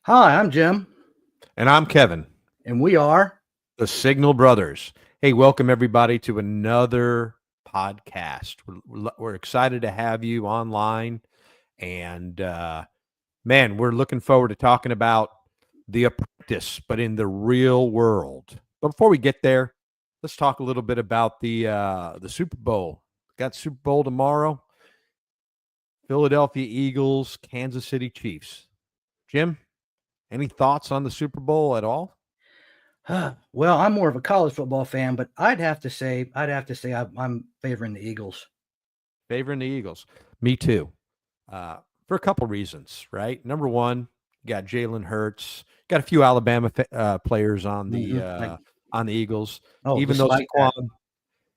Hi, I'm Jim, And I'm Kevin, and we are. the Signal Brothers. Hey, welcome everybody to another podcast. We're excited to have you online. And man, we're looking forward to talking about The Apprentice, but in the real world. But before we get there, let's talk a little bit about the Super Bowl. Got Super Bowl tomorrow. Philadelphia Eagles, Kansas City Chiefs. Jim, any thoughts on the Super Bowl at all? Well, I'm more of a college football fan, but I'm favoring the Eagles. Favoring the Eagles. Me too. For a couple reasons, right? Number one, you got Jalen Hurts, got a few Alabama players Like, on the Eagles. oh, Even just though like that. Saquon,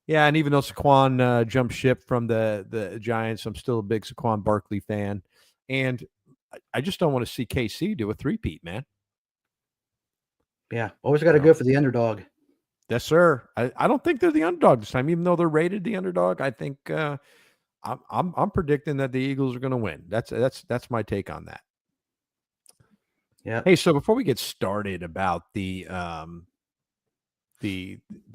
yeah, and even though Saquon jumped ship from the Giants, I'm still a big Saquon Barkley fan, and I just don't want to see KC do a three-peat, man. Yeah, always got You to know? go for the underdog. Yes, sir. I don't think they're the underdog this time, even though they're rated the underdog. I think I'm predicting that the Eagles are going to win. That's my take on that. Yeah. Hey, so before we get started about the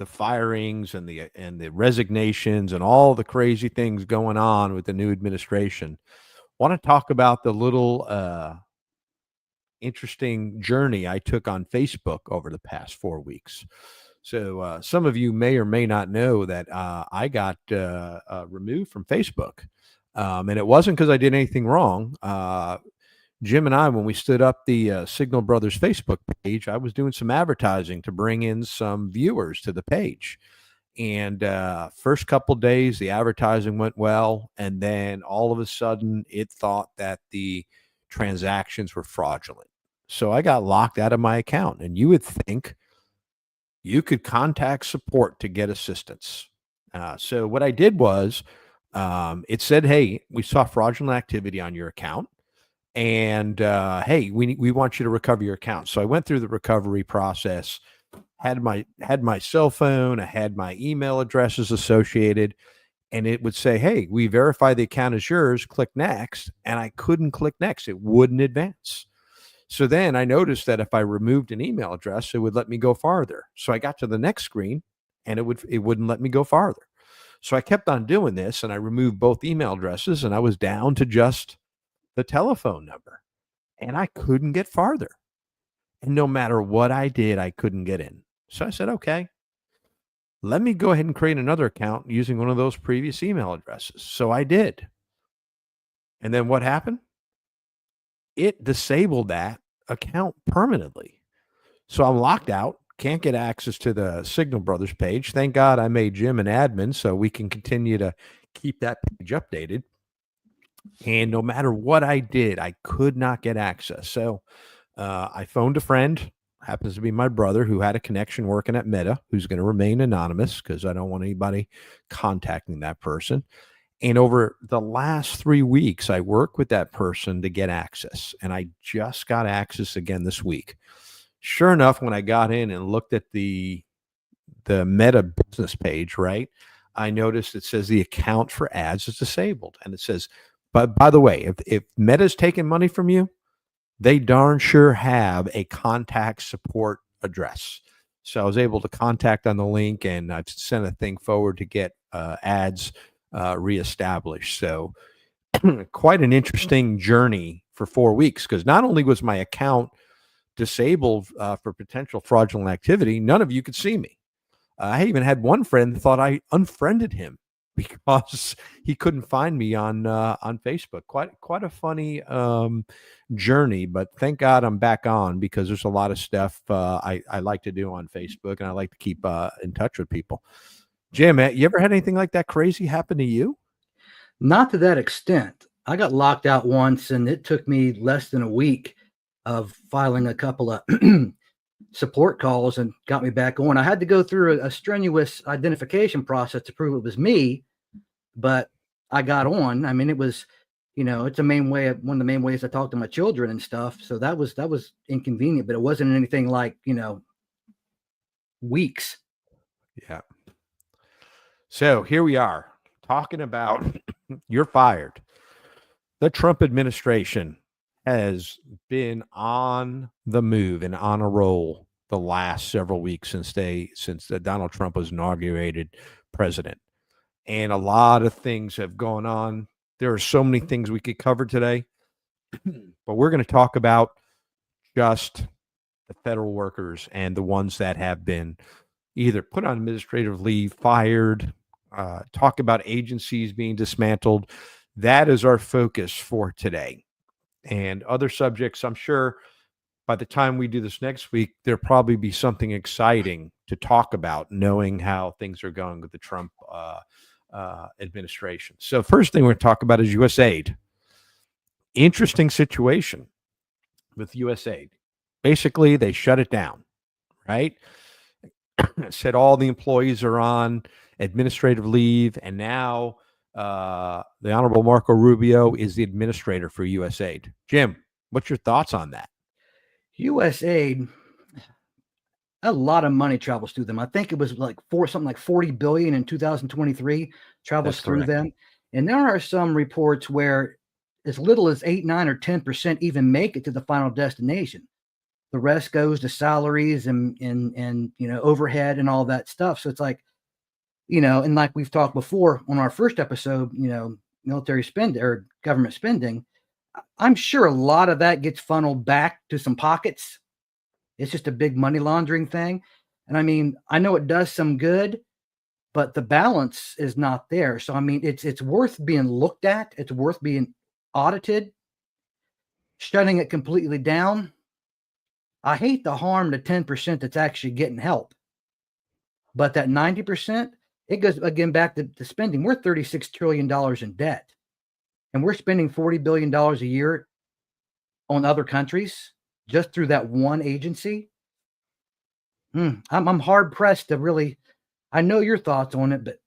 firings and the resignations and all the crazy things going on with the new administration, want to talk about the little interesting journey I took on Facebook over the past 4 weeks. So some of you may or may not know that I got removed from Facebook, and it wasn't because I did anything wrong. Jim and I, when we stood up the Signal Brothers Facebook page, I was doing some advertising to bring in some viewers to the page. And first couple days, the advertising went well, and then all of a sudden, it thought that the transactions were fraudulent. So I got locked out of my account. And you would think you could contact support to get assistance. So what I did was, it said, "Hey, we saw fraudulent activity on your account." And hey, we want you to recover your account. So I went through the recovery process, had my cell phone, I had my email addresses associated, and it would say, "Hey, we verify the account is yours, click next." And I couldn't click next, it wouldn't advance. So then I noticed that if I removed an email address, it would let me go farther. So I got to the next screen and it wouldn't let me go farther. So I kept on doing this and I removed both email addresses and I was down to just the telephone number, and I couldn't get farther. And no matter what I did, I couldn't get in. So I said, okay, let me go ahead and create another account using one of those previous email addresses. So I did. And then what happened? It disabled that account permanently. So I'm locked out, can't get access to the Signal Brothers page. Thank God I made Jim an admin so we can continue to keep that page updated. And no matter what I did, I could not get access. So I phoned a friend, happens to be my brother, who had a connection working at Meta, who's going to remain anonymous because I don't want anybody contacting that person. And over the last 3 weeks, I worked with that person to get access. And I just got access again this week. Sure enough, when I got in and looked at the Meta business page, right, I noticed it says the account for ads is disabled. And it says, but by the way, if Meta's taking money from you, they darn sure have a contact support address. So I was able to contact on the link and I've sent a thing forward to get ads reestablished. So quite an interesting journey for 4 weeks because not only was my account disabled for potential fraudulent activity, none of you could see me. I even had one friend that thought I unfriended him because he couldn't find me on Facebook. Quite a funny journey, but thank God I'm back on because there's a lot of stuff I like to do on Facebook, and I like to keep in touch with people. Jim, you ever had anything like that crazy happen to you? Not to that extent. I got locked out once, and it took me less than a week of filing a couple of support calls and got me back on. I had to go through a strenuous identification process to prove it was me, but I got on. I mean, it was, it's one of the main ways I talk to my children and stuff. So that was inconvenient, but it wasn't anything like, weeks. Yeah. So here we are talking about you're fired. The Trump administration has been on the move and on a roll the last several weeks since Donald Trump was inaugurated president. And a lot of things have gone on. There are so many things we could cover today, but we're going to talk about just the federal workers and the ones that have been either put on administrative leave, fired, talk about agencies being dismantled. That is our focus for today. And other subjects, I'm sure by the time we do this next week, there'll probably be something exciting to talk about, knowing how things are going with the Trump administration. So first thing we're going to talk about is USAID. Interesting situation with USAID. Basically, they shut it down, right? Said all the employees are on administrative leave, and now the Honorable Marco Rubio is the administrator for USAID. Jim, what's your thoughts on that? USAID, a lot of money travels through them. I think it was like something like 40 billion in 2023 travels That's through correct. them. And there are some reports where as little as 8, 9, or 10% even make it to the final destination. The rest goes to salaries and overhead and all that stuff. So it's like, and like we've talked before on our first episode, military spend or government spending, I'm sure a lot of that gets funneled back to some pockets. It's just a big money laundering thing. And I mean, I know it does some good, but the balance is not there. So I mean, it's worth being looked at. It's worth being audited. Shutting it completely down, I hate to harm the 10% that's actually getting help. But that 90%, it goes again back to spending. We're $36 trillion in debt. And we're spending $40 billion a year on other countries just through that one agency. I'm hard pressed to really, I know your thoughts on it, but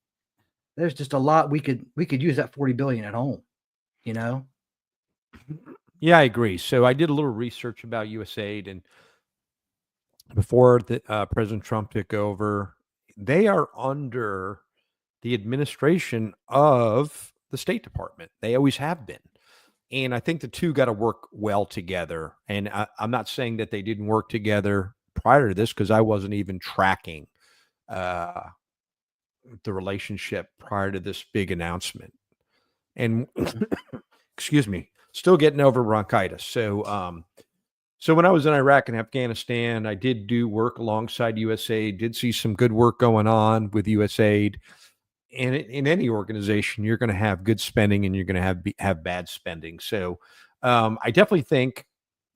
there's just a lot we could use that 40 billion at home, Yeah, I agree. So I did a little research about USAID, and before President Trump took over, they are under the administration of the State Department. They always have been. And I think the two got to work well together. And I'm not saying that they didn't work together prior to this, because I wasn't even tracking the relationship prior to this big announcement. And excuse me, still getting over bronchitis. So when I was in Iraq and Afghanistan, I did do work alongside USAID, did see some good work going on with USAID. And in any organization, you're going to have good spending and you're going to have bad spending. So I definitely think,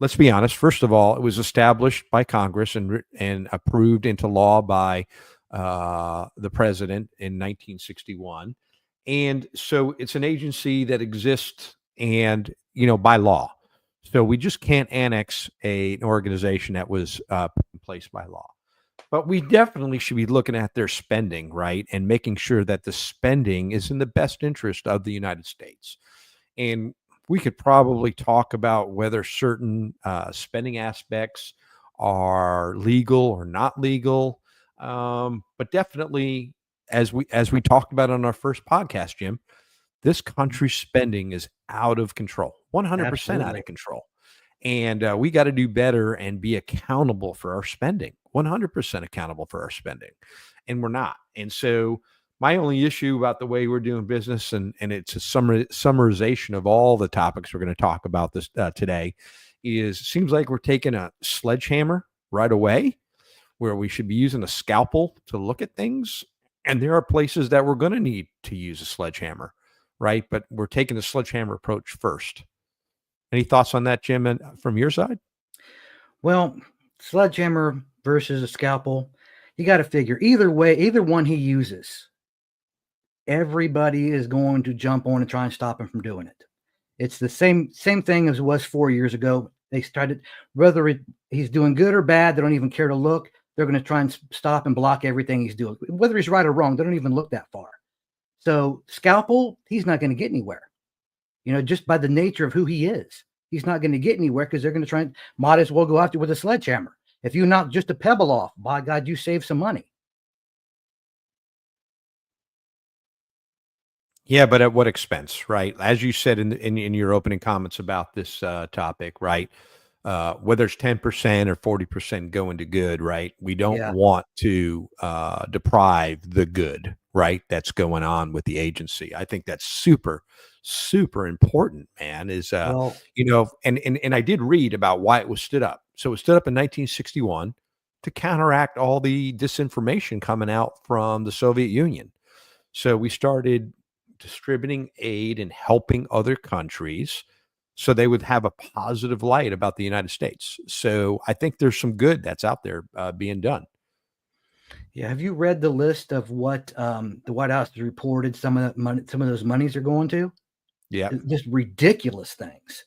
let's be honest, first of all, it was established by Congress and approved into law by the president in 1961. And so it's an agency that exists and, by law. So we just can't annex an organization that was put in place by law. But we definitely should be looking at their spending, right? And making sure that the spending is in the best interest of the United States. And we could probably talk about whether certain spending aspects are legal or not legal. But definitely, as we talked about on our first podcast, Jim, this country's spending is out of control, 100% out of control. And we got to do better and be accountable for our spending, 100% accountable for our spending. And we're not. And so my only issue about the way we're doing business, and it's a summarization of all the topics we're going to talk about this today, is it seems like we're taking a sledgehammer right away, where we should be using a scalpel to look at things. And there are places that we're going to need to use a sledgehammer, right? But we're taking the sledgehammer approach first. Any thoughts on that, Jim, and from your side? Well, sledgehammer versus a scalpel, you got to figure either way, either one he uses, everybody is going to jump on and try and stop him from doing it. It's the same thing as it was 4 years ago. They started, whether he's doing good or bad, they don't even care to look. They're going to try and stop and block everything he's doing. Whether he's right or wrong, they don't even look that far. So scalpel, he's not going to get anywhere. Just by the nature of who he is, he's not going to get anywhere, because they're going to try and might as well go after with a sledgehammer. If you knock just a pebble off, by God, you save some money. Yeah, but at what expense, right? As you said in your opening comments about this topic, right? Whether it's 10% or 40% going to good, right? We don't Yeah. want to deprive the good, right? That's going on with the agency. I think that's super, super important, man. Well, And I did read about why it was stood up. So it was stood up in 1961 to counteract all the disinformation coming out from the Soviet Union. So we started distributing aid and helping other countries so they would have a positive light about the United States. So I think there's some good that's out there being done. yeah. Have you read the list of what the White House has reported some of that money, some of those monies are going to? Yeah. Just ridiculous things.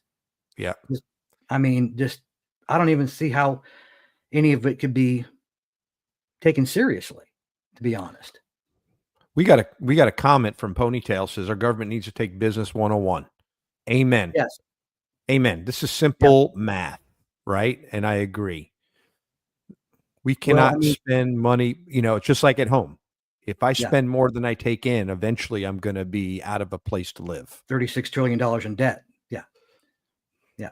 Yeah. Just, I mean, just I don't even see how any of it could be taken seriously, to be honest. We got a comment from Ponytail says our government needs to take business 101. Amen. Yes. Amen. This is Yep. simple math, right? And I agree. We Well, I cannot mean, spend money, it's just like at home. If I yeah, spend more than I take in, eventually I'm going to be out of a place to live. $36 trillion in debt. Yeah. Yeah.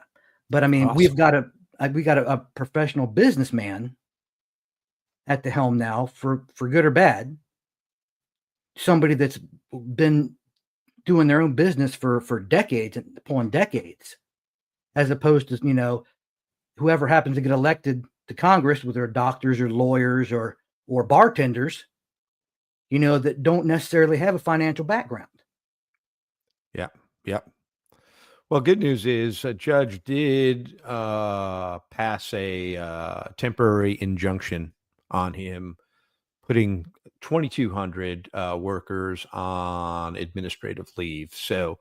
But I mean, Awesome. we got a professional businessman at the helm now for good or bad. Somebody that's been doing their own business for decades and upon decades, as opposed to, whoever happens to get elected to Congress, whether doctors or lawyers or bartenders, that don't necessarily have a financial background. Yeah. Yeah. Well, good news is a judge did pass a temporary injunction on him, putting 2,200 workers on administrative leave. So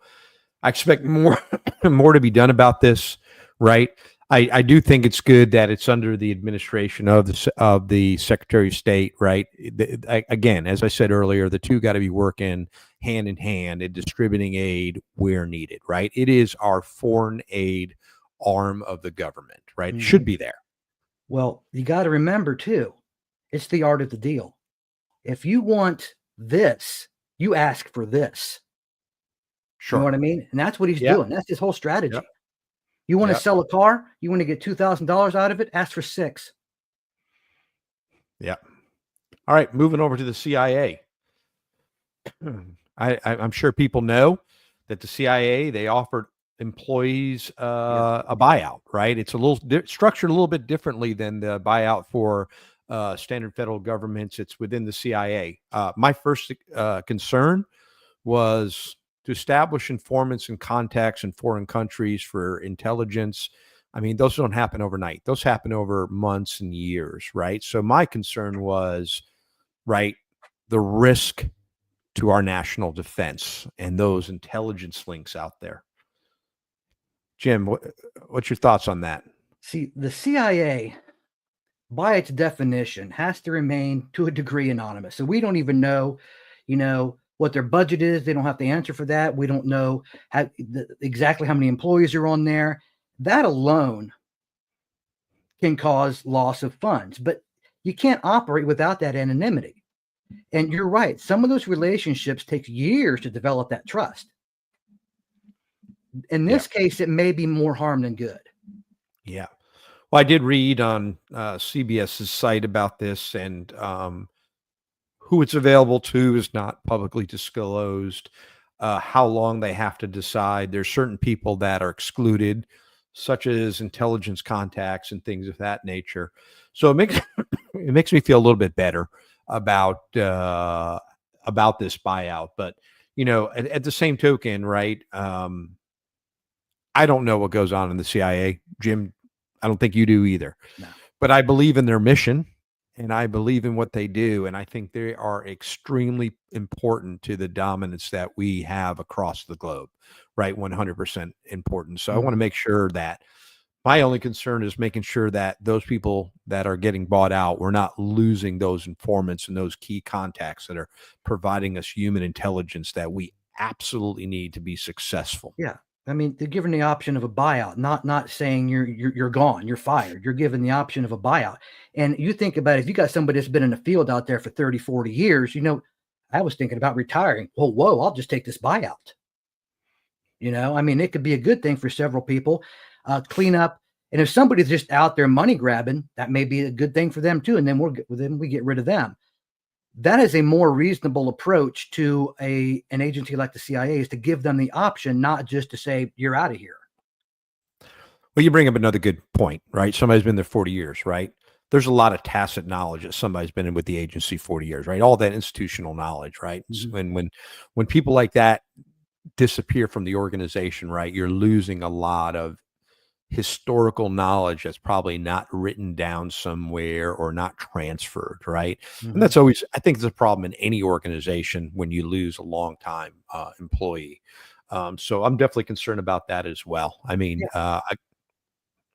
I expect more more to be done about this, right? I do think it's good that it's under the administration of the Secretary of State, right? Again, as I said earlier, the two got to be working hand in hand and distributing aid where needed, right? It is our foreign aid arm of the government, right? It should Mhm. be there. Well, you got to remember too, it's the art of the deal. If you want this, you ask for this. You know Sure. what I mean? And that's what he's Yep. doing. That's his whole Yep. strategy. You want to Yep. sell a car? You want to get $2,000 out of it? Ask for six. Yep. All right. Moving over to the CIA. I'm sure people know that the CIA, they offered employees Yeah. a buyout, right? It's a little structured a little bit differently than the buyout for standard federal governments. It's within the CIA. My first concern was to establish informants and contacts in foreign countries for intelligence. I mean, those don't happen overnight. Those happen over months and years, right? So my concern was, right, the risk to our national defense and those intelligence links out there. Jim, what's your thoughts on that? See, the CIA, by its definition, has to remain to a degree anonymous. So we don't even know, what their budget is. They don't have to answer for that. We don't know exactly how many employees are on there. That alone can cause loss of funds, but you can't operate without that anonymity. And you're right. Some of those relationships take years to develop that trust. In Yeah. this case, it may be more harm than good. Yeah. Well, I did read on CBS's site about this, and who it's available to is not publicly disclosed. How long they have to decide. There's certain people that are excluded, such as intelligence contacts and things of that nature. So it makes me feel a little bit better about this buyout. But at the same token, right? I don't know what goes on in the CIA, Jim. I don't think you do either. No. But I believe in their mission and I believe in what they do. And I think they are extremely important to the dominance that we have across the globe, right? 100% important. So I want to make sure that my only concern is making sure that those people that are getting bought out, we're not losing those informants and those key contacts that are providing us human intelligence that we absolutely need to be successful. Yeah. I mean, they're given the option of a buyout, not saying you're gone, you're fired. You're given the option of a buyout. And you think about it, if you got somebody that's been in the field out there for 30, 40 years, I was thinking about retiring. Well, whoa, I'll just take this buyout. I mean, it could be a good thing for several people. Clean up. And if somebody's just out there money grabbing, that may be a good thing for them too. And then we get rid of them. That is a more reasonable approach to an agency like the CIA, is to give them the option, not just to say, you're out of here. Well, you bring up another good point, right? Somebody's been there 40 years, right? There's a lot of tacit knowledge that somebody's been in with the agency 40 years, right? All that institutional knowledge, right? Mm-hmm. When people like that disappear from the organization, right, you're losing a lot of historical knowledge that's probably not written down somewhere or not transferred, right? Mm-hmm. And that's always, I think, it's a problem in any organization when you lose a long time employee. So I'm definitely concerned about that as well. I mean,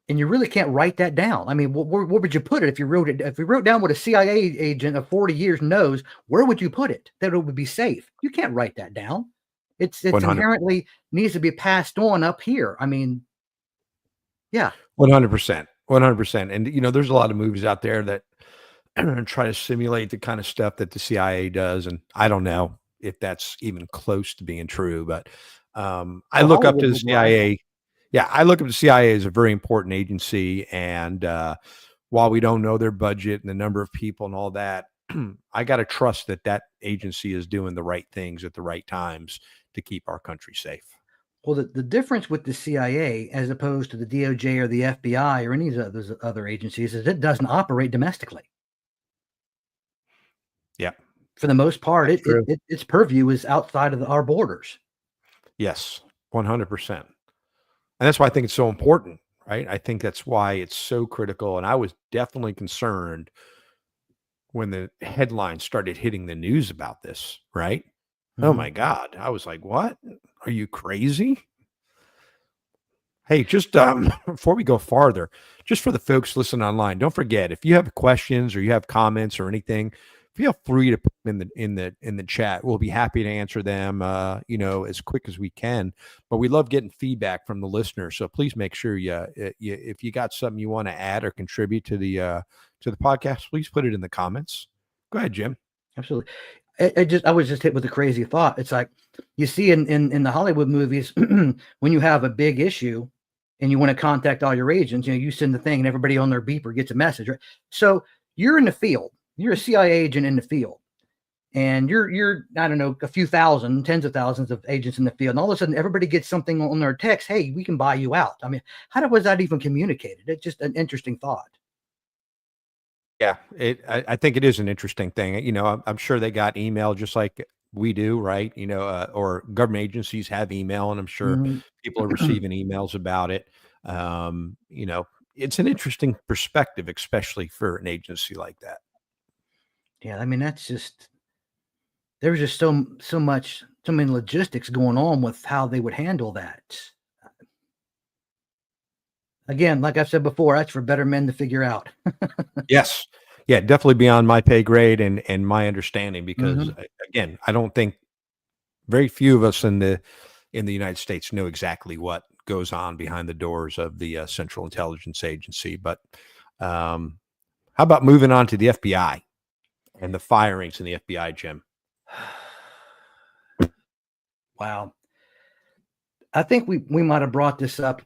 and you really can't write that down. I mean, where would you put it if you wrote it? If you wrote down what a CIA agent of 40 years knows, where would you put it that it would be safe? You can't write that down. It's 100%. Inherently needs to be passed on up here. I mean, yeah. 100%. 100%. And, there's a lot of movies out there that try to simulate the kind of stuff that the CIA does. And I don't know if that's even close to being true, but I look up to the CIA. Yeah, I look at the CIA as a very important agency. And while we don't know their budget and the number of people and all that, I got to trust that agency is doing the right things at the right times to keep our country safe. Well, the difference with the CIA as opposed to the DOJ or the FBI or any of those other agencies is it doesn't operate domestically. Yeah. For the most part, its purview is outside of our borders. Yes, 100%. And that's why I think it's so important, right? I think that's why it's so critical. And I was definitely concerned when the headlines started hitting the news about this, right? Mm-hmm. Oh my God. I was like, what? Are you crazy? Hey, just before we go farther, just for the folks listening online, don't forget, if you have questions or you have comments or anything, feel free to put them in the chat. We'll be happy to answer them, as quick as we can. But we love getting feedback from the listeners. So please make sure if you got something you want to add or contribute to the podcast, please put it in the comments. Go ahead, Jim. Absolutely. I was just hit with a crazy thought. It's like you see in the Hollywood movies when you have a big issue and you want to contact all your agents, you send the thing and everybody on their beeper gets a message, right? So you're in the field. You're a CIA agent in the field, and you're I don't know, a few thousand, tens of thousands of agents in the field, and all of a sudden everybody gets something on their text. Hey, we can buy you out. I mean, how was that even communicated? It's just an interesting thought. Yeah, I think it is an interesting thing. I'm sure they got email just like we do, right? Or government agencies have email, and I'm sure people are receiving emails about it. It's an interesting perspective, especially for an agency like that. Yeah, I mean, there's just so many logistics going on with how they would handle that. Again, like I've said before, that's for better men to figure out. Yes. Yeah, definitely beyond my pay grade and my understanding, because again, I don't think very few of us in the United States know exactly what goes on behind the doors of the Central Intelligence Agency. But how about moving on to the FBI and the firings in the FBI, Jim? Wow. I think we might have brought this up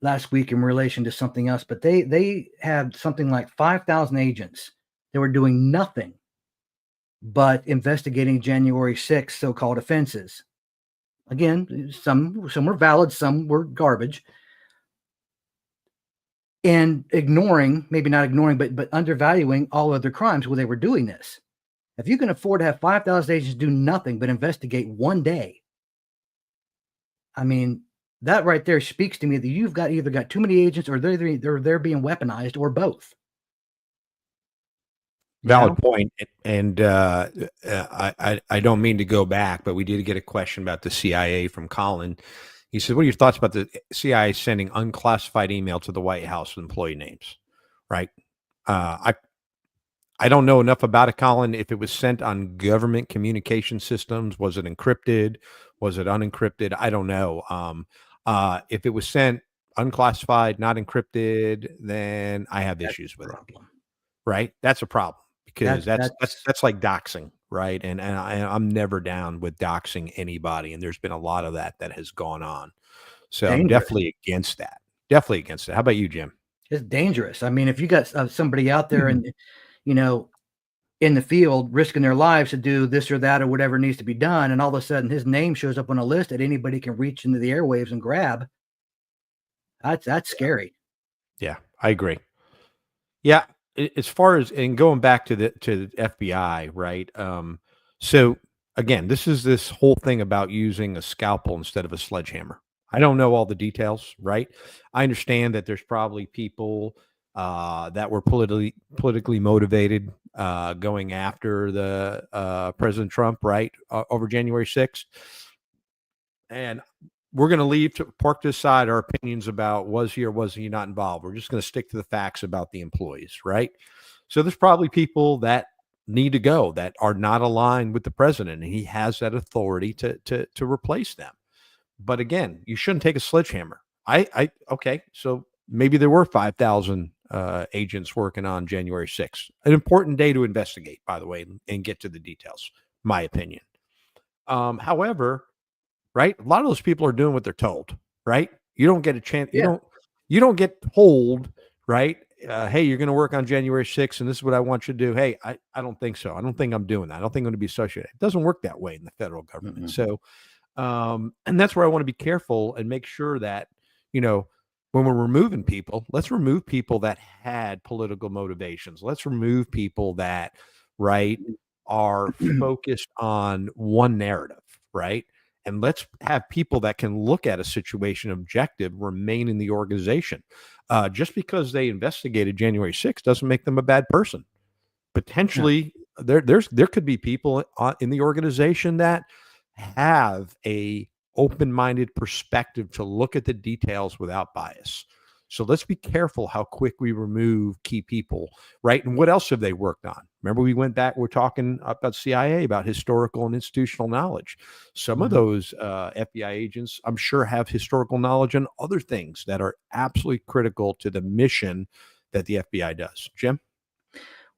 last week in relation to something else, but they had something like 5,000 agents that were doing nothing but investigating January 6th so-called offenses. Again, some were valid, some were garbage. And maybe not ignoring, but undervaluing all other crimes where they were doing this. If you can afford to have 5,000 agents do nothing but investigate one day, I mean, that right there speaks to me that you've either got too many agents or they're being weaponized, or both. Valid point. And I don't mean to go back, but we did get a question about the CIA from Colin. He said, what are your thoughts about the CIA sending unclassified email to the White House with employee names? Right. I don't know enough about it, Colin. If it was sent on government communication systems, was it encrypted? Was it unencrypted? I don't know. If it was sent unclassified, not encrypted, then I have issues with it. Right? That's a problem, because that's like doxing, right? I'm never down with doxing anybody, and there's been a lot of that has gone on. So I'm Dangerous. definitely against that. Definitely against it. How about you, Jim? It's dangerous. I mean, if you got somebody out there and, you know, in the field risking their lives to do this or that or whatever needs to be done, and all of a sudden his name shows up on a list that anybody can reach into the airwaves and grab, that's scary. Yeah, I agree. Yeah, as far as and going back to the FBI, right? So again, this whole thing about using a scalpel instead of a sledgehammer. I don't know all the details, right? I understand that there's probably people that were politically motivated going after the President Trump, right, over January 6th. And we're going to leave to park to the side our opinions about was he or was he not involved. We're just going to stick to the facts about the employees, right? So there's probably people that need to go that are not aligned with the president, and he has that authority to replace them. But again, you shouldn't take a sledgehammer. Okay, so maybe there were 5,000 agents working on January 6th. An important day to investigate, by the way, and get to the details. My opinion. However, right? A lot of those people are doing what they're told, right? You don't get a chance. Yeah. You don't get told, right? Hey, you're going to work on January 6th, and this is what I want you to do. Hey, I don't think so. I don't think I'm doing that. I don't think I'm going to be associated. It doesn't work that way in the federal government. Mm-mm. So, and that's where I want to be careful and make sure that, you know, when we're removing people, let's remove people that had political motivations. Let's remove people that, right, are focused on one narrative, right? And let's have people that can look at a situation objective remain in the organization. Just because they investigated January 6th doesn't make them a bad person. Potentially, there could be people in the organization that have a open-minded perspective to look at the details without bias. So let's be careful how quick we remove key people, right? And what else have they worked on? Remember, we went back, we're talking about CIA, about historical and institutional knowledge. Some of those FBI agents, I'm sure, have historical knowledge on other things that are absolutely critical to the mission that the FBI does. Jim?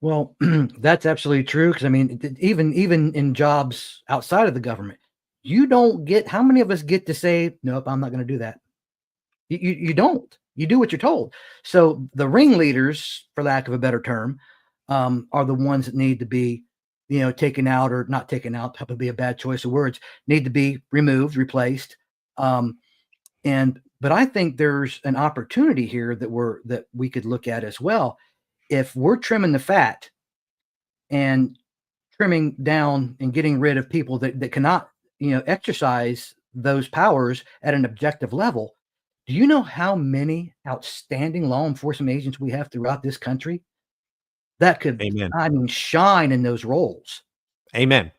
Well, that's absolutely true. Because I mean, even in jobs outside of the government, you don't get. How many of us get to say, "Nope, I'm not going to do that"? You don't. You do what you're told. So the ringleaders, for lack of a better term, are the ones that need to be, taken out, or not taken out. That would be a bad choice of words. Need to be removed, replaced. But I think there's an opportunity here that we could look at as well. If we're trimming the fat and trimming down and getting rid of people that cannot, exercise those powers at an objective level, do you know how many outstanding law enforcement agents we have throughout this country that could, Amen. I mean, shine in those roles? Amen.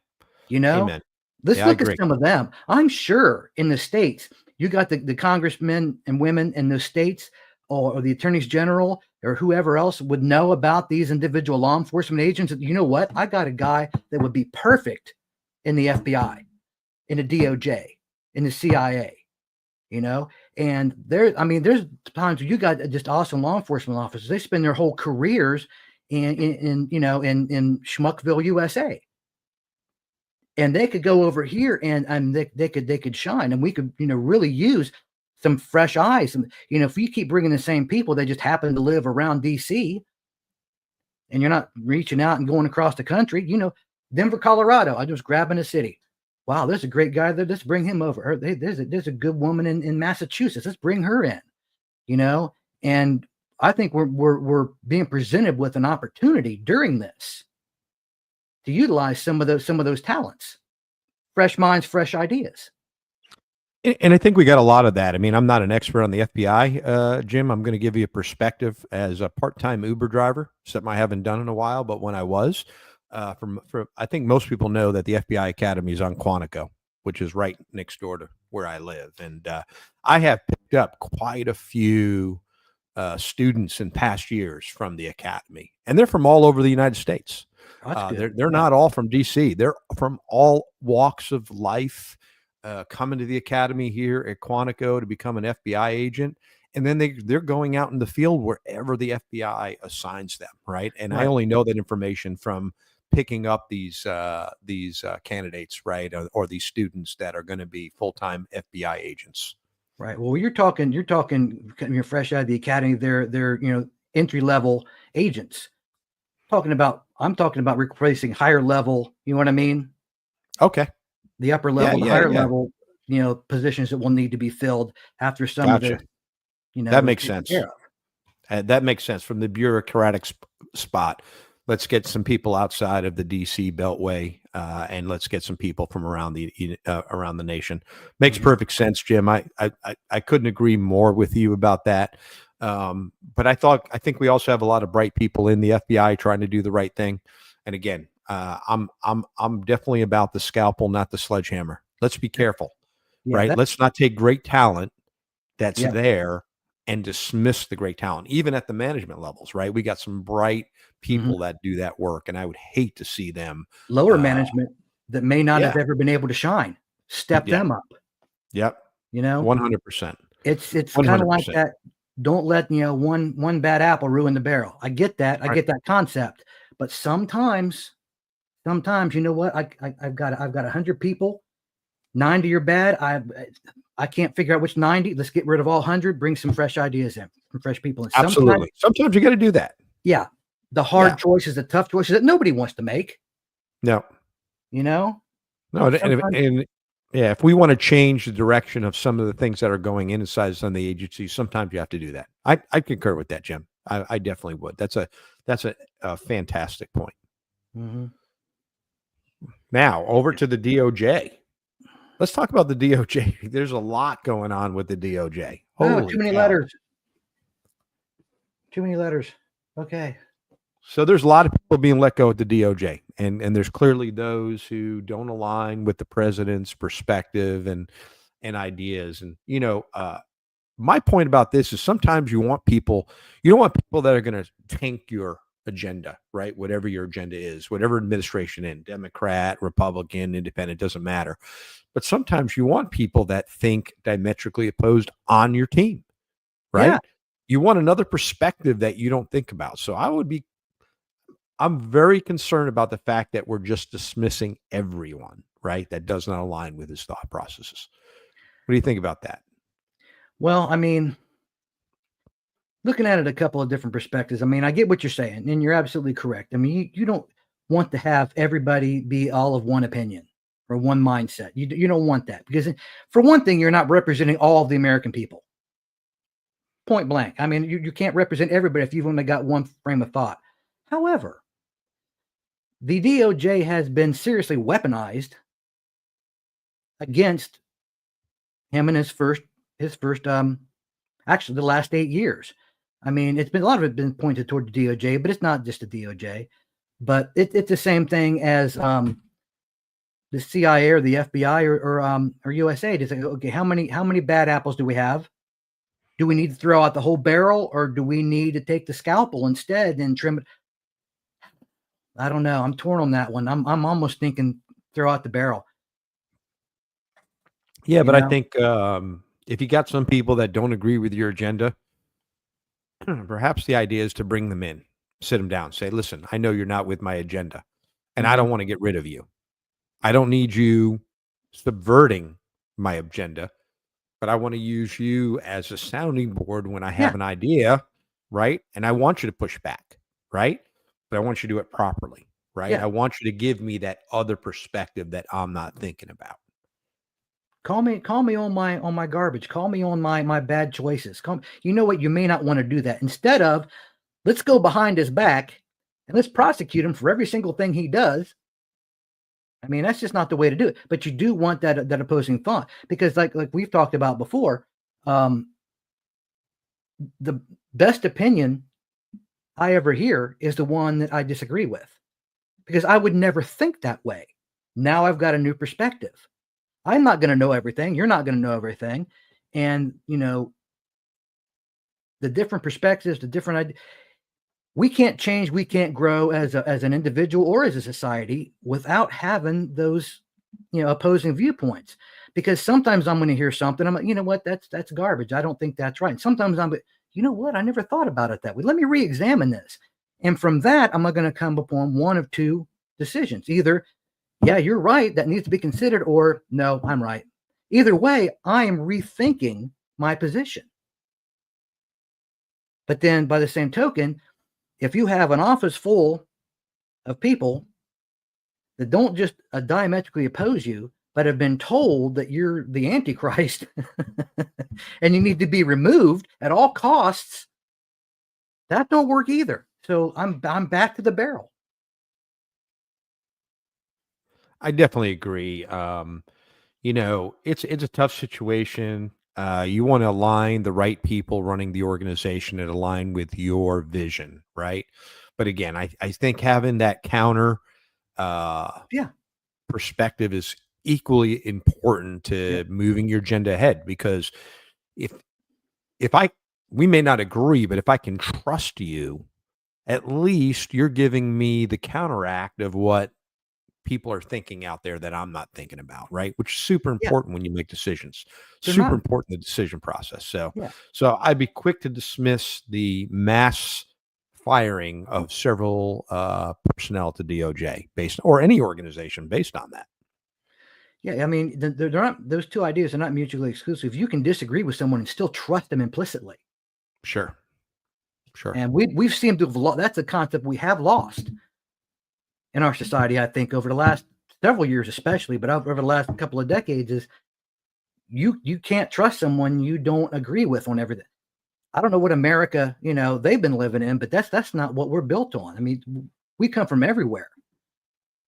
Amen. Let's Yeah, I look agree. at some of them. I'm sure in the states, you got the congressmen and women in those states, or the attorneys general or whoever else would know about these individual law enforcement agents. You know what? I got a guy that would be perfect in the FBI, in the DOJ, in the CIA, and there's times where you got just awesome law enforcement officers. They spend their whole careers in Schmuckville, USA. And they could go over here and they could shine, and we could, really use some fresh eyes. And, if you keep bringing the same people, they just happen to live around DC, and you're not reaching out and going across the country, Denver, Colorado. I just grabbing a city. Wow, there's a great guy there. Let's bring him over. There's a good woman in Massachusetts. Let's bring her in, and I think we're being presented with an opportunity during this to utilize some of those talents, fresh minds, fresh ideas. And I think we got a lot of that. I mean, I'm not an expert on the FBI, Jim. I'm going to give you a perspective as a part-time Uber driver, something I haven't done in a while, but when I was, from I think most people know that the FBI Academy is on Quantico, which is right next door to where I live. And I have picked up quite a few students in past years from the Academy, and they're from all over the United States. They're not all from DC. They're from all walks of life, coming to the Academy here at Quantico to become an FBI agent. And then they're going out in the field wherever the FBI assigns them, right? And I only know that information from picking up these candidates, right, or these students that are going to be full-time FBI agents. Right. Well, you're talking you're fresh out of the academy. They're entry level agents. I'm talking about replacing higher level. You know what I mean? Okay. The upper Yeah, level, the yeah, higher yeah. level, positions that will need to be filled after some of Gotcha. the, That is makes taken sense. care of. That makes sense from the bureaucratic spot. Let's get some people outside of the DC Beltway, and let's get some people from around the nation. Makes Mhm. perfect sense, Jim. I couldn't agree more with you about that. But I think we also have a lot of bright people in the FBI trying to do the right thing. And again, I'm definitely about the scalpel, not the sledgehammer. Let's be careful, Yeah. right? Let's not take great talent that's Yeah. there and dismiss the great talent, even at the management levels, right? We got some bright Mhm. people that do that work, and I would hate to see them. Lower management that may not Yeah, have ever been able to shine. Step yeah, them up. yep, You know, 100%, it's kind of like 100%. that. Don't let one bad apple ruin the barrel. I get that. I Right. get that concept. But sometimes, you know what? I've got 100 people. 90 are bad. I can't figure out which 90. Let's get rid of all 100. Bring some fresh ideas in, some fresh people. And sometimes, Absolutely. Sometimes you got to do that. yeah, the Yeah. hard choices, the tough choices that nobody wants to make. No, You know, no, sometimes, and yeah, if we want to change the direction of some of the things that are going inside some of the agencies, sometimes you have to do that. I concur with that, Jim. I definitely would. That's a fantastic point. Mhm. Now over to the DOJ. Let's talk about the DOJ. There's a lot going on with the DOJ. Oh, too Holy many cow. letters. Too many letters. Okay. So there's a lot of people being let go at the DOJ, and there's clearly those who don't align with the president's perspective and ideas. And my point about this is sometimes you don't want people that are going to tank your agenda, right? Whatever your agenda is, whatever administration in, Democrat, Republican, Independent, doesn't matter. But sometimes you want people that think diametrically opposed on your team, Yeah. right? You want another perspective that you don't think about. So I'm very concerned about the fact that we're just dismissing everyone, right? That does not align with his thought processes. What do you think about that? Well, I mean, looking at it a couple of different perspectives. I mean, I get what you're saying, and you're absolutely correct. I mean, you don't want to have everybody be all of one opinion or one mindset. You don't want that because, for one thing, you're not representing all of the American people. Point blank. I mean, you can't represent everybody if you've only got one frame of thought. However, the DOJ has been seriously weaponized against him in his first actually the last 8 years. I mean, it's been a lot of it been pointed toward the DOJ, but it's not just the DOJ. But it's the same thing as the CIA or the FBI or USAID. It's like, okay, how many bad apples do we have? Do we need to throw out the whole barrel, or do we need to take the scalpel instead and trim it? I don't know. I'm torn on that one. I'm almost thinking throw out the barrel. Yeah, You but I know? think if you got some people that don't agree with your agenda, perhaps the idea is to bring them in, sit them down, say, listen, I know you're not with my agenda, and I Mhm. don't want to get rid of you. I don't need you subverting my agenda, but I want to use you as a sounding board when I Yeah, have an idea, right? And I want you to push back, right? But I want you to do it properly, right? yeah. I want you to give me that other perspective that I'm not thinking about. Call me on my garbage. Call me on my bad choices. You know what? You may not want to do that. Instead of, let's go behind his back and let's prosecute him for every single thing he does. I mean, that's just not the way to do it. But you do want that opposing thought because, like we've talked about before, um, the best opinion I ever hear is the one that I disagree with because I would never think that way. Now I've got a new perspective. I'm not going to know everything. You're not going to know everything, and the different perspectives, the different ideas. We can't change, we can't grow as an individual or as a society without having those, opposing viewpoints. Because sometimes I'm going to hear something, I'm like, you know what, that's garbage. I don't think that's right. And sometimes I'm, like, you know what, I never thought about it that way. Let me re-examine this. And from that, I'm going to come upon one of two decisions. Either, yeah, you're right, that needs to be considered, or no, I'm right. Either way, I am rethinking my position. But then by the same token, if you have an office full of people that don't just diametrically oppose you, but have been told that you're the Antichrist and you need to be removed at all costs, that don't work either. So I'm back to the barrel. I definitely agree. It's a tough situation. You want to align the right people running the organization and align with your vision, right? But again, I think having that counter Yeah. perspective is equally important Yeah. to moving your agenda ahead. Because if if I we may not agree, but if I can trust you, at least you're giving me the counteract of what people are thinking out there that I'm not thinking about, right? Which is super Yeah. important when you make decisions. They're Super not. important in the decision process. So, Yeah. so I'd be quick to dismiss the mass firing of several personnel at the DOJ based, or any organization based on that. Yeah. I mean, they're not, those two ideas are not mutually exclusive. You can disagree with someone and still trust them implicitly. Sure, sure. And we've seemed to have lost. That's a concept we have lost in our society, I think, over the last several years, especially, but over the last couple of decades, is you can't trust someone you don't agree with on everything. I don't know what America, they've been living in, but that's not what we're built on. I mean, we come from everywhere.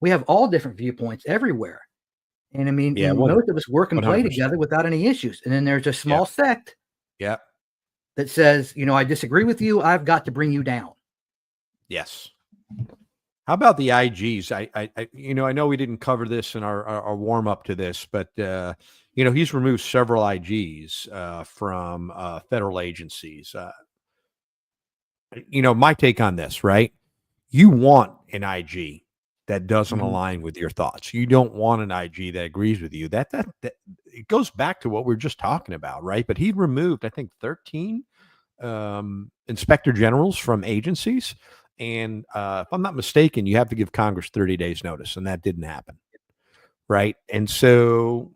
We have all different viewpoints everywhere. And I mean, Yeah, and most of us work and play 100%. together without any issues. And then there's a Yeah, small sect yeah, that says, I disagree with you. I've got to bring you down. yes. How about the IGs? I know we didn't cover this in our warm up to this, but he's removed several IGs from federal agencies. My take on this, right? You want an IG that doesn't Mhm. align with your thoughts. You don't want an IG that agrees with you. That it goes back to what we are just talking about, right? But he removed, I think, 13 inspector generals from agencies. And if I'm not mistaken, you have to give Congress 30 days notice, and that didn't happen. Right. And so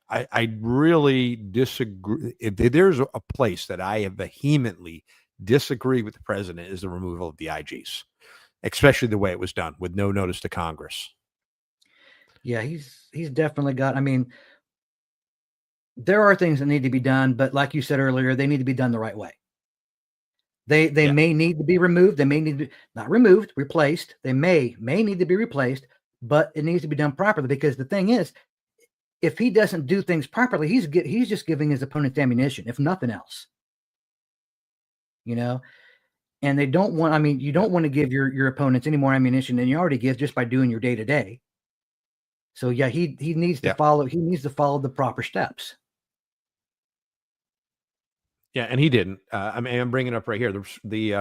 I really disagree. If there's a place that I have vehemently disagree with the president is the removal of the IGs, especially the way it was done with no notice to Congress. Yeah, he's definitely got. I mean, there are things that need to be done, but like you said earlier, they need to be done the right way. They Yeah. may need to be removed. They may need to not removed, replaced. They may need to be replaced, but it needs to be done properly. Because the thing is, if he doesn't do things properly, he's just giving his opponents ammunition, if nothing else. And they don't want. I mean, you don't want to give your opponents any more ammunition than you already give just by doing your day to day. So yeah, he needs to Yeah. follow. He needs to follow the proper steps. Yeah, and he didn't. I'm bringing it up right here. The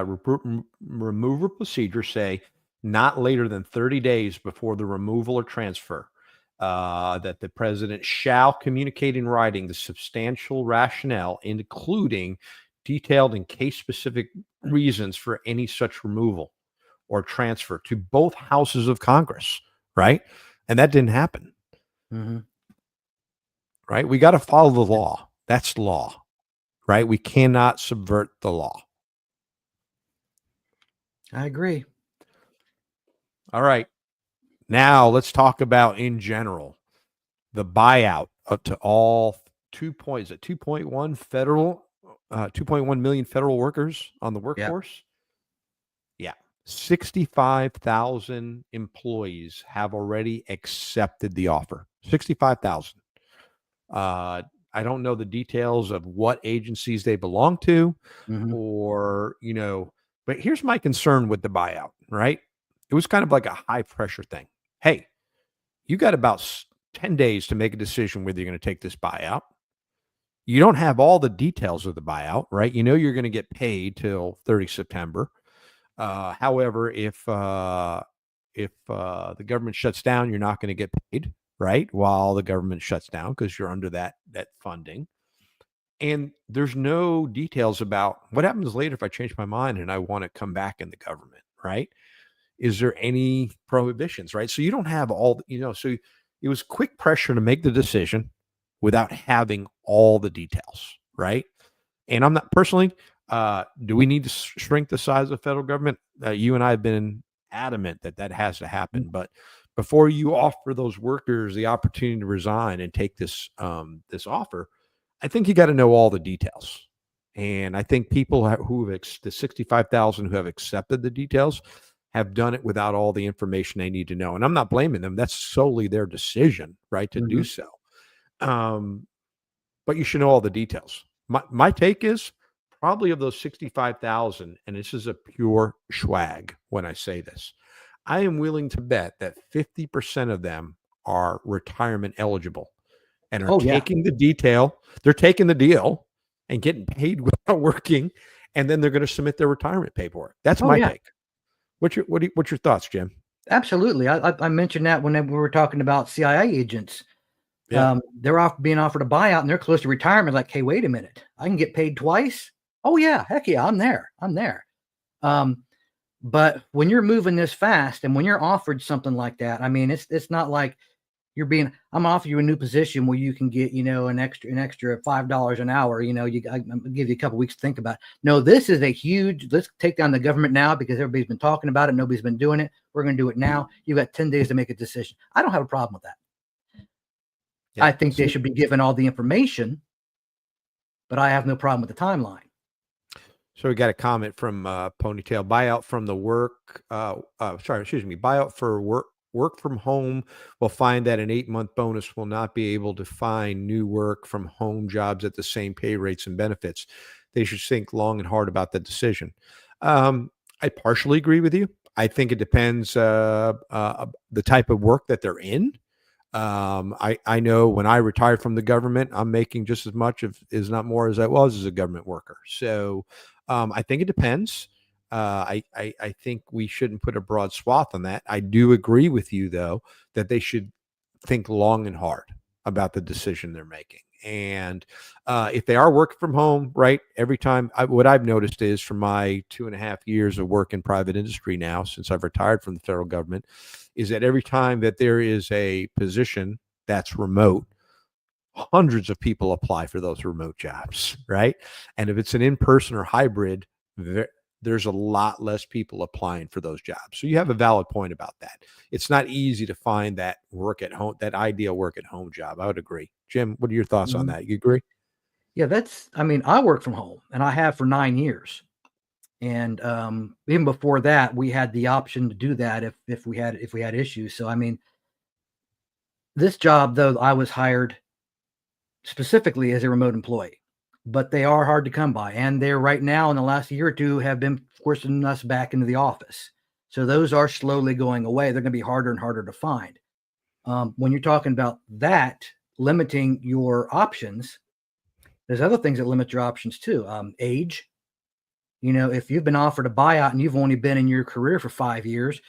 removal procedures say not later than 30 days before the removal or transfer, that the president shall communicate in writing the substantial rationale, including detailed and case-specific reasons for any such removal or transfer to both houses of Congress, right? And that didn't happen, Mm-hmm. right? We got to follow the law. That's law. Right? We cannot subvert the law. I agree. All right. Now let's talk about in general the buyout up to all 2.1 federal 2.1 million federal workers on the Yeah. workforce. Yeah. 65,000 employees have already accepted the offer. 65,000. I don't know the details of what agencies they belong to, Mm-hmm. or, but here's my concern with the buyout, right? It was kind of like a high pressure thing. Hey, you got about 10 days to make a decision whether you're going to take this buyout. You don't have all the details of the buyout, right? You're going to get paid till 30 September. However, if the government shuts down, you're not going to get paid, right? While the government shuts down, because you're under that funding. And there's no details about what happens later if I change my mind and I want to come back in the government, right? Is there any prohibitions, right? So you don't have all, so it was quick pressure to make the decision without having all the details, right? And I'm not personally, do we need to shrink the size of the federal government? You and I have been adamant that that has to happen. But before you offer those workers the opportunity to resign and take this this offer, I think you got to know all the details. And I think people who have the 65,000 who have accepted the details have done it without all the information they need to know. And I'm not blaming them. That's solely their decision, right, to do so. But you should know all the details. My take is probably of those 65,000, and this is a pure swag when I say this, I am willing to bet that 50% of them are retirement eligible and are taking the detail. They're taking the deal and getting paid without working, and then they're going to submit their retirement paperwork. That's my take. What's your thoughts, Jim? Absolutely. I mentioned that when we were talking about CIA agents. Yeah. They're being offered a buyout and they're close to retirement. Like, hey, wait a minute, I can get paid twice. Oh yeah, heck yeah, I'm there. But when you're moving this fast and when you're offered something like that, I mean, it's not like I'm offering you a new position where you can get, an extra $5 an hour. I give you a couple weeks to think about it. No, this is let's take down the government now because everybody's been talking about it. Nobody's been doing it. We're going to do it now. You've got 10 days to make a decision. I don't have a problem with that. Yeah, I think they should be given all the information, but I have no problem with the timeline. So we got a comment from Ponytail. Buyout from the buyout for work from home will find that an 8-month bonus will not be able to find new work from home jobs at the same pay rates and benefits. They should think long and hard about that decision. I partially agree with you. I think it depends the type of work that they're in. I know when I retired from the government, I'm making just as much is not more as I was as a government worker. So I think it depends. I think we shouldn't put a broad swath on that. I do agree with you, though, that they should think long and hard about the decision they're making. And if they are working from home, right, every time, what I've noticed is from my 2.5 years of work in private industry now, since I've retired from the federal government, is that every time that there is a position that's remote, hundreds of people apply for those remote jobs, right? And if it's an in-person or hybrid, there's a lot less people applying for those jobs. So you have a valid point about that. It's not easy to find that work at home, that ideal work at home job. I would agree. Jim, what are your thoughts on that? You agree? Yeah, I work from home and I have for 9 years. And even before that, we had the option to do that if we had issues. So, I mean, this job, though, I was hired specifically as a remote employee, but they are hard to come by. And they're right now in the last year or two have been forcing us back into the office. So those are slowly going away. They're going to be harder and harder to find. When you're talking about that, limiting your options, there's other things that limit your options too. Age. If you've been offered a buyout and you've only been in your career for 5 years,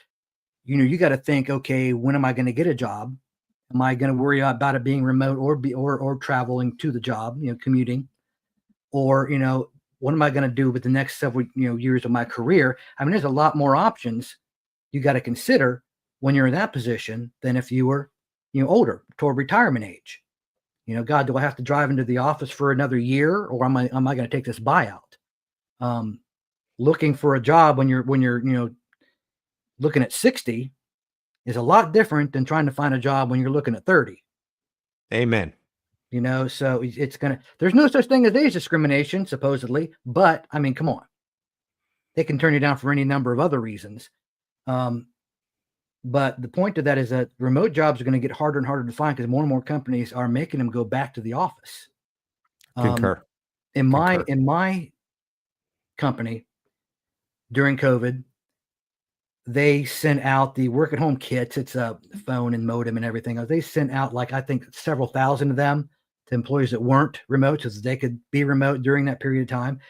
you got to think, okay, when am I going to get a job? Am I going to worry about it being remote or traveling to the job, commuting? Or, what am I going to do with the next several, years of my career? I mean, there's a lot more options you got to consider when you're in that position than if you were, older, toward retirement age. God, do I have to drive into the office for another year, or am I going to take this buyout? Looking for a job when you're looking at 60 is a lot different than trying to find a job when you're looking at 30. Amen. So there's no such thing as age discrimination, supposedly, but I mean, come on, they can turn you down for any number of other reasons. But the point of that is that remote jobs are going to get harder and harder to find because more and more companies are making them go back to the office. Concur. In my company during COVID, they sent out the work at home kits. It's a phone and modem and everything. They sent out I think several thousand of them to employees that weren't remote so that they could be remote during that period of time.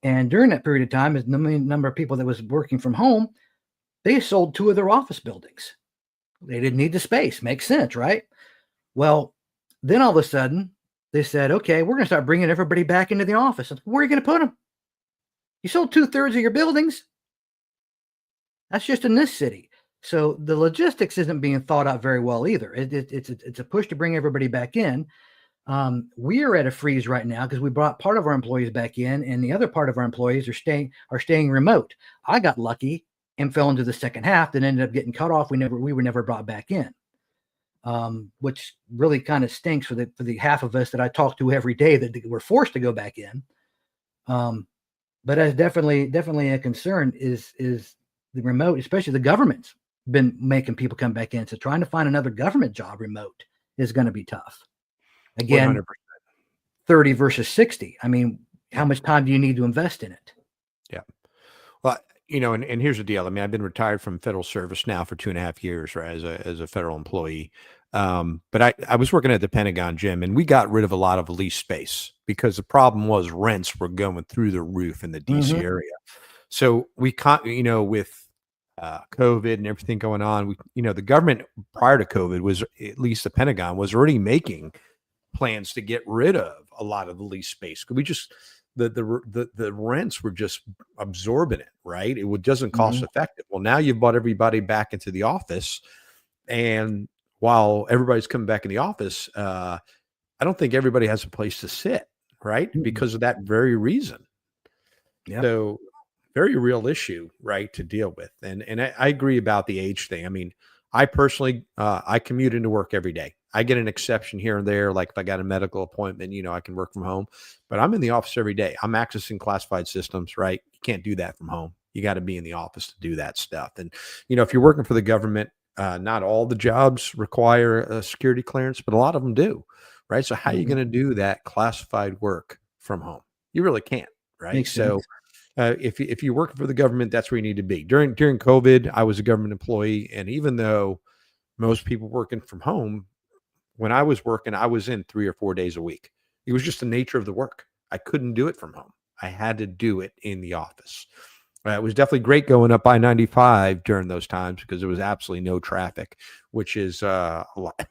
And during that period of time, as the number of people that was working from home, they sold 2 of their office buildings. They didn't need the space. Makes sense, right? Well, then all of a sudden they said, okay, we're going to start bringing everybody back into the office. Where are you going to put them? You sold 2/3 of your buildings. That's just in this city. So the logistics isn't being thought out very well either. It's a push to bring everybody back in. We are at a freeze right now because we brought part of our employees back in, and the other part of our employees are staying remote. I got lucky and fell into the second half, that ended up getting cut off. We were never brought back in, which really kind of stinks for the half of us that I talk to every day that were forced to go back in. But as definitely a concern is the remote, especially the government's been making people come back in. So trying to find another government job remote is going to be tough. Again, 100%. 30 versus 60. I mean, how much time do you need to invest in it? Yeah. Well, and here's the deal. I mean, I've been retired from federal service now for 2.5 years, right, as a federal employee. But I was working at the Pentagon, Jim, and we got rid of a lot of lease space because the problem was rents were going through the roof in the DC area. So we with COVID and everything going on, the government prior to COVID was, at least the Pentagon was already making plans to get rid of a lot of the lease space. We just the rents were just absorbent, right? It doesn't cost effective. Well, now you've brought everybody back into the office, and while everybody's coming back in the office, I don't think everybody has a place to sit, right? Because of that very reason. Yeah. So very real issue, right, to deal with. And I agree about the age thing. I mean, I personally, I commute into work every day. I get an exception here and there. Like if I got a medical appointment, I can work from home, but I'm in the office every day. I'm accessing classified systems, right? You can't do that from home. You got to be in the office to do that stuff. And, if you're working for the government, not all the jobs require a security clearance, but a lot of them do, right? So how are you going to do that classified work from home? You really can't, right? Makes sense. If you're working for the government, that's where you need to be. During COVID, I was a government employee, and even though most people working from home, when I was working, I was in 3 or 4 days a week. It was just the nature of the work. I couldn't do it from home. I had to do it in the office. It was definitely great going up I-95 during those times because there was absolutely no traffic, which is a lot.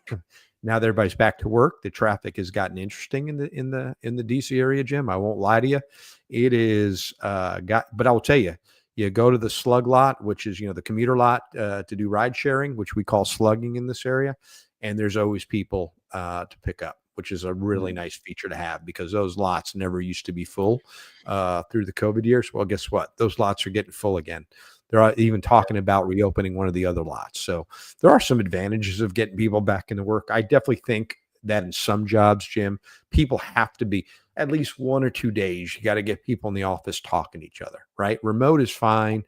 Now that everybody's back to work, the traffic has gotten interesting in the DC area, Jim. I won't lie to you. It is but I will tell you, you go to the slug lot, which is, the commuter lot to do ride sharing, which we call slugging in this area. And there's always people to pick up, which is a really nice feature to have because those lots never used to be full through the COVID years. Well, guess what? Those lots are getting full again. They're even talking about reopening one of the other lots. So there are some advantages of getting people back into work. I definitely think that in some jobs, Jim, people have to be at least 1 or 2 days. You got to get people in the office talking to each other, right? Remote is fine,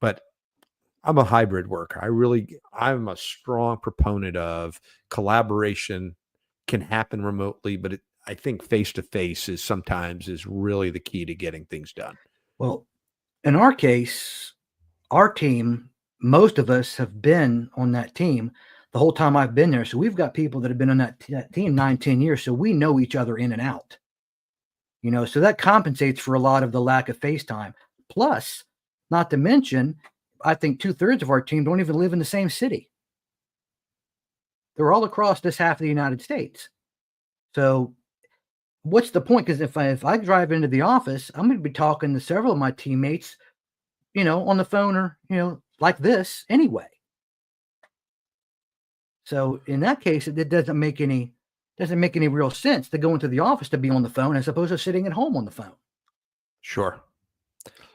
but I'm a hybrid worker. I'm a strong proponent of collaboration can happen remotely, but I think face-to-face is really the key to getting things done. Well, in our case, our team, most of us have been on that team the whole time I've been there. So we've got people that have been on that team 9-10 years. So we know each other in and out, so that compensates for a lot of the lack of face time. Plus, not to mention, I think 2/3 of our team don't even live in the same city. They're all across this half of the United States. So what's the point? Because if I drive into the office, I'm going to be talking to several of my teammates, on the phone or, like this anyway. So in that case, it doesn't make any real sense to go into the office to be on the phone as opposed to sitting at home on the phone. Sure.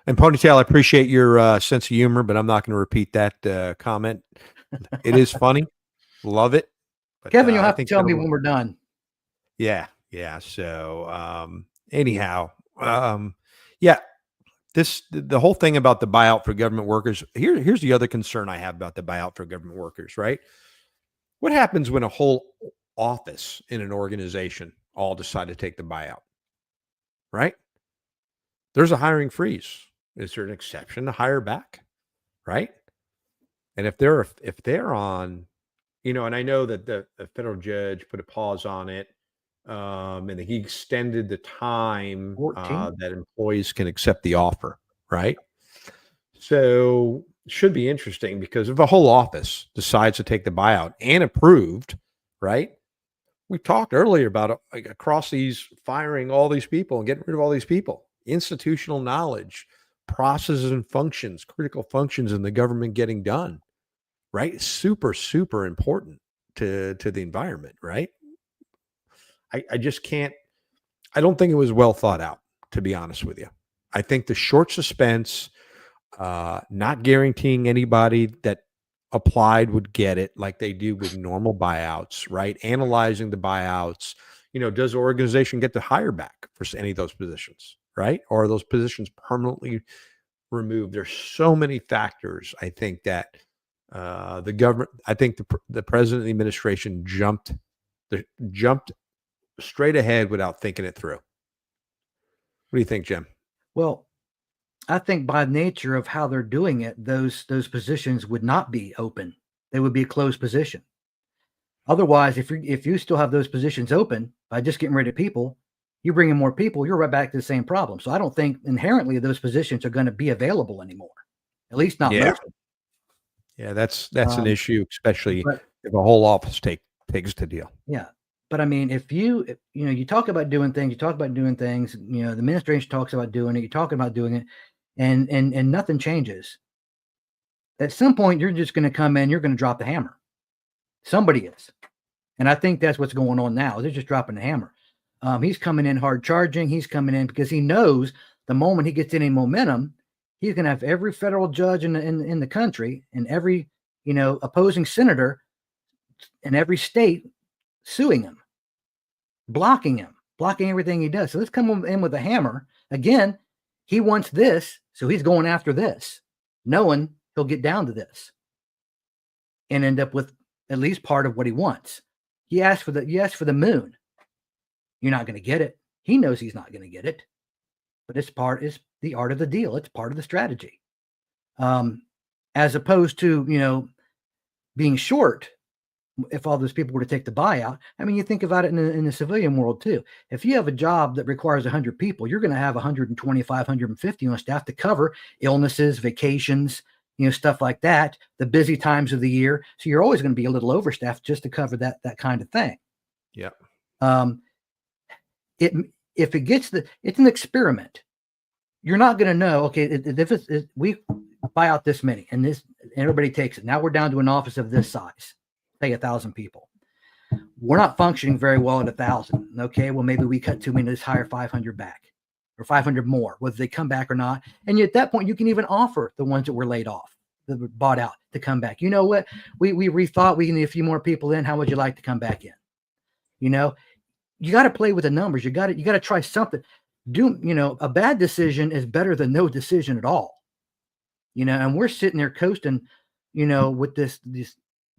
And Ponytail, I appreciate your sense of humor, but I'm not going to repeat that comment. It is funny. Love it. But, Kevin, you'll have to tell me when we're done. Yeah. Yeah. So anyhow, yeah, the whole thing about the buyout for government workers, here's the other concern I have about the buyout for government workers, right? What happens when a whole office in an organization all decide to take the buyout, right? There's a hiring freeze. Is there an exception to hire back, right? And if they're on, and I know that the federal judge put a pause on it, and he extended the time that employees can accept the offer, right? So it should be interesting because if a whole office decides to take the buyout and approved, right? We talked earlier about across these firing all these people and getting rid of all these people, institutional knowledge, processes and functions, critical functions in the government getting done, right? Super, super important to the environment, right? I just can't. I don't think it was well thought out, to be honest with you. I think the short suspense, not guaranteeing anybody that applied would get it like they do with normal buyouts, right? Analyzing the buyouts, does the organization get to hire back for any of those positions, right? Or are those positions permanently removed? There's so many factors. I think that the government, I think the president and the administration jumped straight ahead without thinking it through. What do you think, Jim? Well, I think by nature of how they're doing it, those positions would not be open. They would be a closed position. Otherwise, if you still have those positions open by just getting rid of people, you bring in more people, you're right back to the same problem. So I don't think inherently those positions are going to be available anymore. At least not Yeah. most of them. Yeah, that's an issue, especially But if a whole office takes the deal. yeah. But I mean, if you talk about doing things, the administration talks about doing it, you're talking about doing it, and nothing changes. At some point, you're just going to come in, you're going to drop the hammer. Somebody is. And I think that's what's going on now. They're just dropping the hammer. He's coming in hard charging. He's coming in because he knows the moment he gets any momentum, he's going to have every federal judge in the country and every, opposing senator in every state suing him, blocking everything he does. So let's come in with a hammer. Again, he wants this, so he's going after this, knowing he'll get down to this and end up with at least part of what he wants. He asked for the moon. You're not going to get it. He knows he's not going to get it, but it's the art of the deal. It's part of the strategy. As opposed to, being short, if all those people were to take the buyout. I mean, you think about it in the civilian world too. If you have a job that requires 100 people, you're going to have 125, 150 on staff to cover illnesses, vacations, stuff like that, the busy times of the year. So you're always going to be a little overstaffed just to cover that kind of thing. Yeah. If it gets it's an experiment. You're not going to know, okay, if we buy out this many and everybody takes it. Now we're down to an office of this size, say 1,000 people. We're not functioning very well at 1,000. Okay, well, maybe we cut too many, let's hire 500 back or 500 more, whether they come back or not. And at that point, you can even offer the ones that were laid off, that were bought out, to come back. You know what? We rethought, we need a few more people in. How would you like to come back in? You got to play with the numbers. You got to try something. A bad decision is better than no decision at all. And we're sitting there coasting, with this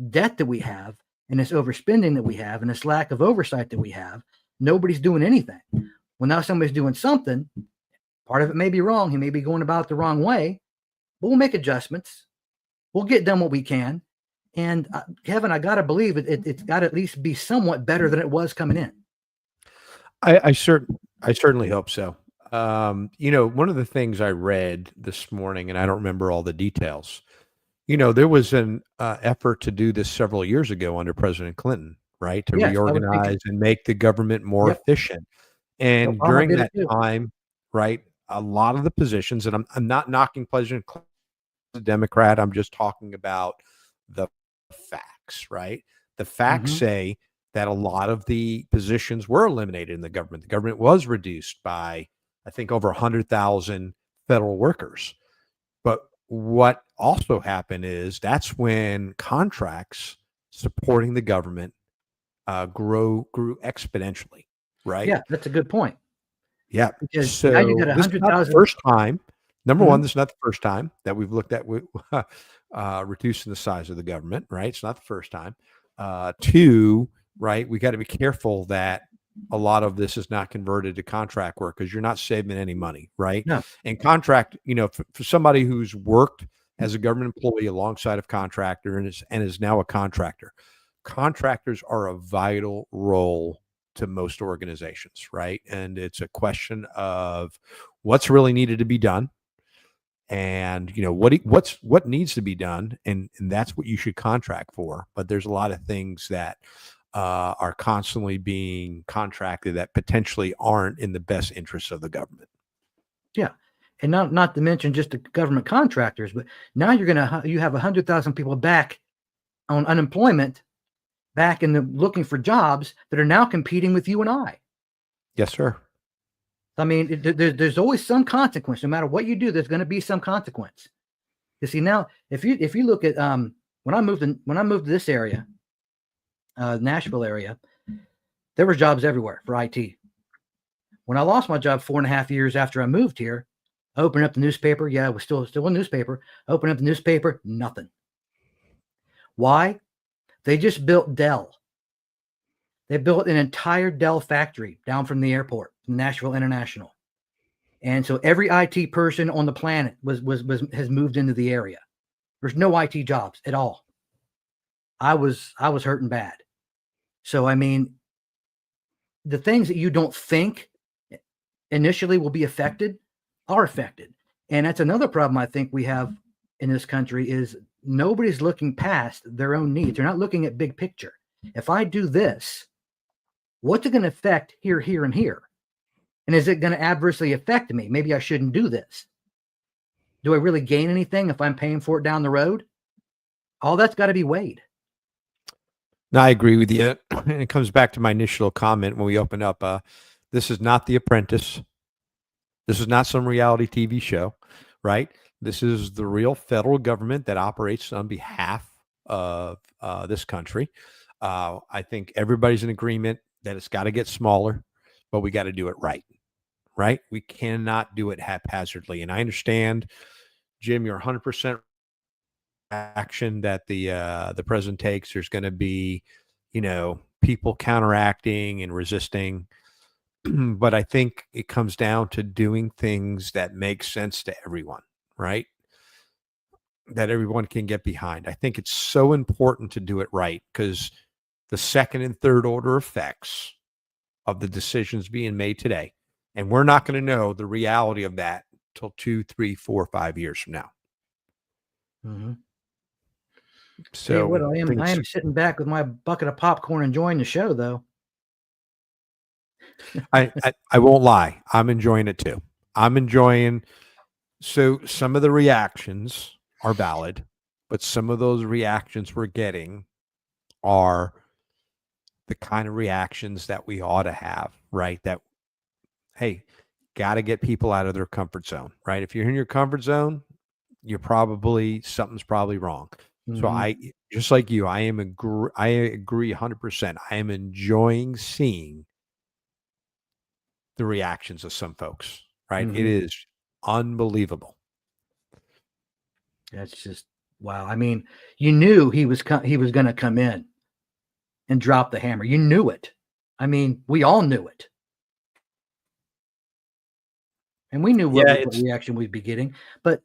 debt that we have and this overspending that we have and this lack of oversight that we have. Nobody's doing anything. Well, now somebody's doing something. Part of it may be wrong. He may be going about it the wrong way, but we'll make adjustments. We'll get done what we can. And Kevin, I got to believe it's got to at least be somewhat better than it was coming in. I certainly hope so. One of the things I read this morning, and I don't remember all the details, there was an effort to do this several years ago under President Clinton, right? To reorganize and make the government more efficient. And during that time, right, a lot of the positions, and I'm not knocking President Clinton as a Democrat, I'm just talking about the facts, right? The facts say that a lot of the positions were eliminated in the government. The government was reduced by, I think, over 100,000 federal workers. But what also happened is that's when contracts supporting the government grew exponentially, right? Yeah, that's a good point. Yeah. Because so now you got this is not the 100,000. first time. Number one, this is not the first time that we've looked at reducing the size of the government, right? It's not the first time. Two, right, we got to be careful that a lot of this is not converted to contract work because you're not saving any money, right? No. And contract, for somebody who's worked as a government employee alongside of contractor and is now a contractor, contractors are a vital role to most organizations, right? And it's a question of what's really needed to be done. And what needs to be done, and that's what you should contract for. But there's a lot of things that are constantly being contracted that potentially aren't in the best interests of the government. Yeah, and not to mention just the government contractors, but now you have 100,000 people back on unemployment, back in the looking for jobs that are now competing with you and I. Yes, sir. I mean, there's always some consequence. No matter what you do, there's going to be some consequence. You see, now if you look at when I moved to this area, Nashville area, there were jobs everywhere for IT. When I lost my job 4.5 years after I moved here, I opened up the newspaper. Yeah, it was still a newspaper. Open up the newspaper, nothing. Why? They just built Dell. They built an entire Dell factory down from the airport, Nashville International. And so every IT person on the planet has moved into the area. There's no IT jobs at all. I was hurting bad. So I mean, the things that you don't think initially will be affected are affected. And that's another problem I think we have in this country is nobody's looking past their own needs. They're not looking at big picture. If I do this, what's it going to affect here, here, and here? And is it going to adversely affect me? Maybe I shouldn't do this. Do I really gain anything if I'm paying for it down the road? All that's got to be weighed. No, I agree with you. And it comes back to my initial comment when we open up. This is not The Apprentice. This is not some reality TV show, right? This is the real federal government that operates on behalf of this country. I think everybody's in agreement that it's got to get smaller, but we got to do it right. Right? We cannot do it haphazardly. And I understand, Jim, you're 100% action that the president takes. There's going to be, people counteracting and resisting. But I think it comes down to doing things that make sense to everyone, right? That everyone can get behind. I think it's so important to do it right because the second and third order effects of the decisions being made today, and we're not going to know the reality of that till 2, 3, 4, 5 years from now. Mm-hmm. So what, I am sitting back with my bucket of popcorn enjoying the show, though. I won't lie. I'm enjoying it too. I'm enjoying. So some of the reactions are valid, but some of those reactions we're getting are the kind of reactions that we ought to have, right? That, hey, got to get people out of their comfort zone, right? If you're in your comfort zone, something's probably wrong. Mm-hmm. So I, just like you, I agree 100%. I am enjoying seeing the reactions of some folks, right? Mm-hmm. It is unbelievable. That's just, wow. I mean, you knew he was going to come in and drop the hammer. You knew it. I mean, we all knew it. And we knew what reaction we'd be getting. But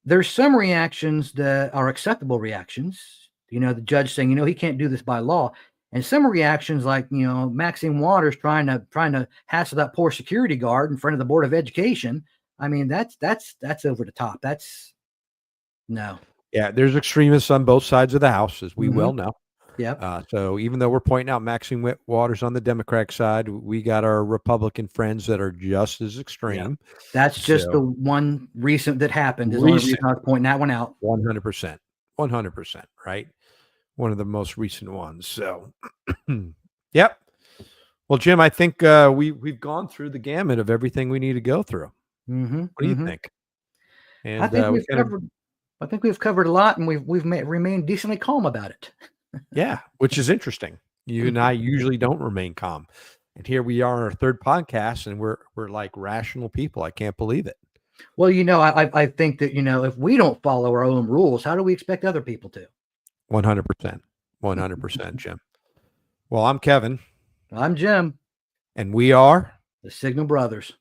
there's some reactions that are acceptable reactions. The judge saying, he can't do this by law. And some reactions like, Maxine Waters trying to hassle that poor security guard in front of the Board of Education. I mean, that's over the top. That's no. Yeah, there's extremists on both sides of the house, as we well know. Yeah. So even though we're pointing out Maxine Waters on the Democratic side, we got our Republican friends that are just as extreme. Yeah. That's just the one recent that happened. Is the only reason I was pointing that one out. 100%. 100%, right? One of the most recent ones. So, yep. Well, Jim, I think we've gone through the gamut of everything we need to go through. Mm-hmm. What do you think? And I think we've covered a lot, and we've remained decently calm about it. Yeah, which is interesting. You and I usually don't remain calm, and here we are on our third podcast, and we're like rational people. I can't believe it. Well, I think that if we don't follow our own rules, how do we expect other people to? 100%, 100%, Jim. Well, I'm Kevin. I'm Jim, and we are the Signal Brothers.